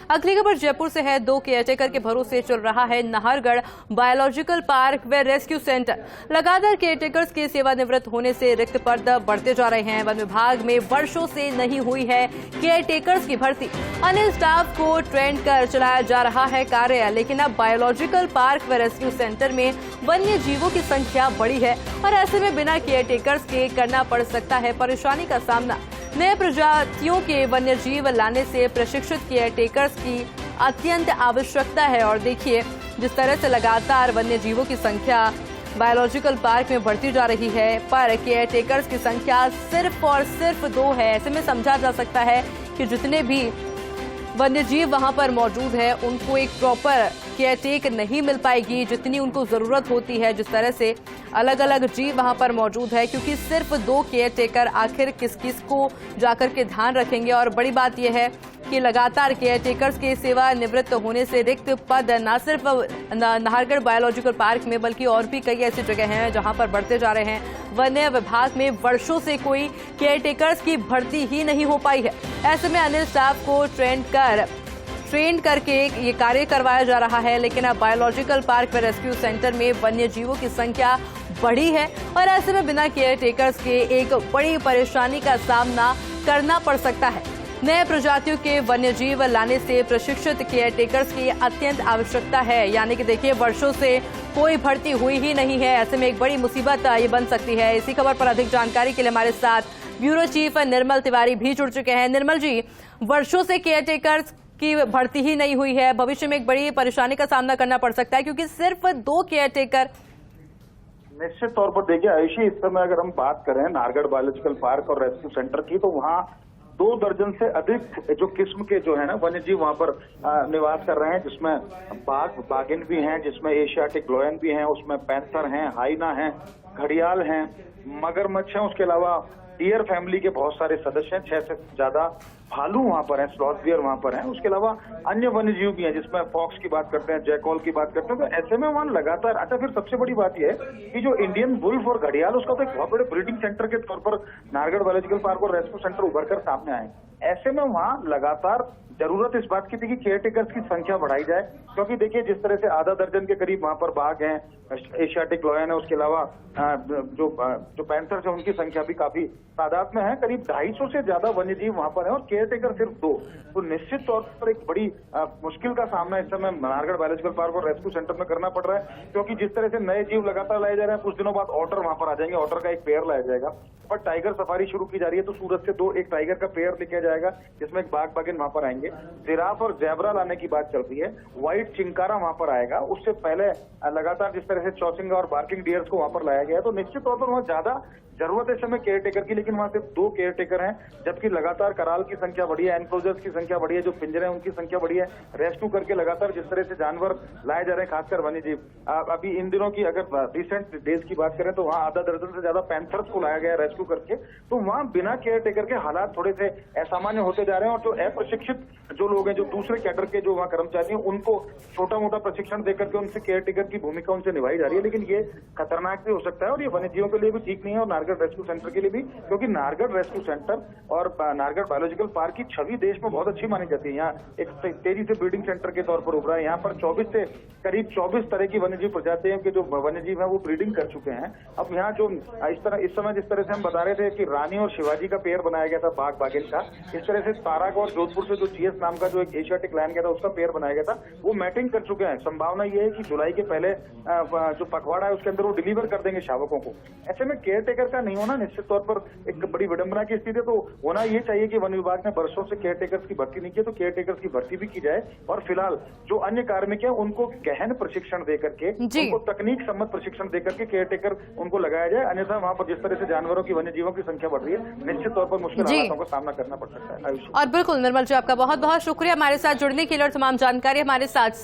अगली खबर जयपुर से है। 2 केयरटेकर के भरोसे चल रहा है नाहरगढ़ बायोलॉजिकल पार्क व रेस्क्यू सेंटर। लगातार केयरटेकर्स के सेवानिवृत्त होने से रिक्त पद बढ़ते जा रहे हैं। वन विभाग में वर्षों से नहीं हुई है केयरटेकर्स की भर्ती। अन्य स्टाफ को ट्रेन कर चलाया जा रहा है कार्य, लेकिन अब बायोलॉजिकल पार्क व रेस्क्यू सेंटर में वन्य जीवों की संख्या बढ़ी है और ऐसे में बिना केयरटेकर्स के करना पड़ सकता है परेशानी का सामना। नए प्रजातियों के वन्य जीव लाने से प्रशिक्षित केयरटेकर्स की अत्यंत आवश्यकता है। और देखिए जिस तरह से लगातार वन्य जीवों की संख्या बायोलॉजिकल पार्क में बढ़ती जा रही है, पर केयरटेकर्स की संख्या सिर्फ और सिर्फ 2 है। ऐसे में समझा जा सकता है कि जितने भी वन्य जीव वहां पर मौजूद है उनको एक प्रॉपर केयरटेक नहीं मिल पाएगी जितनी उनको जरूरत होती है। जिस तरह से अलग अलग जीव वहां पर मौजूद है, क्योंकि सिर्फ 2 केयरटेकर आखिर किस किस को जाकर के ध्यान रखेंगे। और बड़ी बात यह है कि लगातार केयरटेकर्स के सेवानिवृत्त होने से रिक्त पद न सिर्फ नाहरगढ़ बायोलॉजिकल पार्क में बल्कि और भी कई ऐसी जगह हैं जहां पर बढ़ते जा रहे हैं। वन्य विभाग में वर्षों से कोई केयरटेकर्स की भर्ती ही नहीं हो पाई है। ऐसे में अन्य स्टाफ को ट्रेन करके ये कार्य करवाया जा रहा है, लेकिन अब बायोलॉजिकल पार्क व रेस्क्यू सेंटर में वन्य जीवों की संख्या बढ़ी है और ऐसे में बिना केयरटेकर्स के एक बड़ी परेशानी का सामना करना पड़ सकता है। नए प्रजातियों के वन्य जीव लाने से प्रशिक्षित केयरटेकर्स की अत्यंत आवश्यकता है। यानी कि देखिए वर्षों से कोई भर्ती हुई ही नहीं है। ऐसे में एक बड़ी मुसीबत ये बन सकती है। इसी खबर पर अधिक जानकारी के लिए हमारे साथ ब्यूरो चीफ निर्मल तिवारी भी जुड़ चुके हैं। निर्मल जी, वर्षों से केयरटेकर्स की भर्ती ही नहीं हुई है, भविष्य में एक बड़ी परेशानी का सामना करना पड़ सकता है क्योंकि सिर्फ 2 केयरटेकर। निश्चित तौर पर देखिए आयुषी, इस समय अगर हम बात करें नाहरगढ़ बायोलॉजिकल पार्क और रेस्क्यू सेंटर की, तो वहाँ 2 दर्जन से अधिक जो किस्म के जो है ना वन्य जीव वहाँ पर निवास कर रहे हैं, जिसमें बाघिन भी हैं, जिसमें एशियाटिक लॉयन भी हैं, उसमें पैंथर हैं, हाइना हैं, घड़ियाल हैं, मगरमच्छ हैं, उसके अलावा डियर फैमिली के बहुत सारे सदस्य हैं, 6 से ज्यादा भालू वहां पर हैं, स्लॉथ बियर वहां पर हैं, उसके अलावा अन्य वन्य जीव भी हैं जिसमें फॉक्स की बात करते हैं, जैकॉल की बात करते हैं। तो ऐसे में वहां लगातार फिर सबसे बड़ी बात यह है कि जो इंडियन वुल्फ और घड़ियाल, उसका तो एक बहुत बड़े ब्रीडिंग सेंटर के तौर पर नाहरगढ़ बायोलॉजिकल पार्क और रेस्क्यू सेंटर उभर कर सामने आए। ऐसे में वहां लगातार जरूरत इस बात की थी कि केयरटेकर्स की संख्या बढ़ाई जाए, क्योंकि देखिए जिस तरह से आधा दर्जन के करीब वहां पर बाघ हैं, एशियाटिक लॉयन है, उसके अलावा जो पैंथर्स है उनकी संख्या भी काफी तादाद में है। करीब 250 से ज्यादा वन्य जीव वहां पर है और केयरटेकर सिर्फ 2। तो निश्चित तौर पर एक बड़ी मुश्किल का सामना इस समय नाहरगढ़ बायोलॉजिकल पार्क और रेस्क्यू सेंटर में करना पड़ रहा है, क्योंकि जिस तरह से नए जीव लगातार लाए जा रहे हैं, कुछ दिनों बाद ऑटर वहां पर आ जाएंगे, ऑटर का एक पेयर लाया जाएगा। और टाइगर सफारी शुरू की जा रही है, तो सूरत से एक टाइगर का पेयर लेके जाएगा जिसमें एक बाघ बाघिन वहां पर आएंगे। जिराफ और ज़ेब्रा लाने की बात चल रही है, व्हाइट चिंकारा वहां पर आएगा। उससे पहले लगातार जिस तरह से चौसिंगा और बार्किंग डियर्स को वहां पर लाया गया है, तो निश्चित तौर पर वहां ज्यादा जरूरत है इस समय केयरटेकर की, लेकिन वहां सिर्फ 2 केयरटेकर हैं, जबकि लगातार कराल की संख्या बढ़ी है, एनक्लोजर्स की संख्या बढ़ी है, जो पिंजरे हैं उनकी संख्या बढ़ी है। रेस्क्यू करके लगातार जिस तरह से जानवर लाए जा रहे हैं, खासकर वन्य जीव। अभी इन दिनों की अगर रिसेंट डेज की बात करें तो वहां आधा दर्जन से ज्यादा पैंथर्स को लाया गया रेस्क्यू करके। तो वहां बिना केयरटेकर के हालात थोड़े से असामान्य होते जा रहे हैं और जो अप्रशिक्षित जो लोग हैं, जो दूसरे कैडर के जो वहां कर्मचारी हैं, उनको छोटा मोटा प्रशिक्षण देकर के उनसे केयरटेकर की भूमिका उनसे निभाई जा रही है। लेकिन ये खतरनाक भी हो सकता है और ये वन्य जीवों के लिए भी ठीक नहीं है और नाहरगढ़ रेस्क्यू सेंटर के लिए भी, क्योंकि नाहरगढ़ रेस्क्यू सेंटर और नाहरगढ़ बायोलॉजिकल पार्क की छवि देश में बहुत अच्छी मानी जाती है। यहाँ एक तेजी से ब्रीडिंग सेंटर के तौर पर उभरा है। यहाँ पर 24 से करीब 24 तरह की वन्यजीव प्रजातियों के जो वन्यजीव है वो ब्रीडिंग कर चुके हैं। अब यहाँ जो इस समय जिस तरह से हम बता रहे थे कि रानी और शिवाजी का पेयर बनाया गया था बाघ बाघिन का, इस तरह से ताराग और जोधपुर से जो जीएस नाम का जो एक एशियाटिक लायन गया था उसका पेयर बनाया गया था, वो मैटिंग कर चुके हैं। संभावना ये है कि जुलाई के पहले जो पखवाड़ा है उसके अंदर वो डिलीवर कर देंगे शावकों को। ऐसे में केयरटेकर का नहीं होना निश्चित तौर पर एक बड़ी विडंबना की स्थिति है। तो होना ये चाहिए कि वन विभाग ने वर्षों से केयरटेकर्स की भर्ती नहीं की, तो केयरटेकर्स की भर्ती भी की जाए और फिलहाल जो अन्य कार्मिक हैं उनको गहन प्रशिक्षण देकर के, उनको तकनीक सम्मत प्रशिक्षण देकर के केयरटेकर उनको लगाया जाए। अन्यथा वहां पर जिस तरह से जानवरों की वन्य जीवों की संख्या बढ़ रही है, निश्चित तौर पर मुश्किल हालातों का सामना करना पड़ सकता है। और बिल्कुल निर्मल जी, आपका बहुत बहुत शुक्रिया हमारे साथ जुड़ने के लिए और तमाम जानकारी हमारे साथ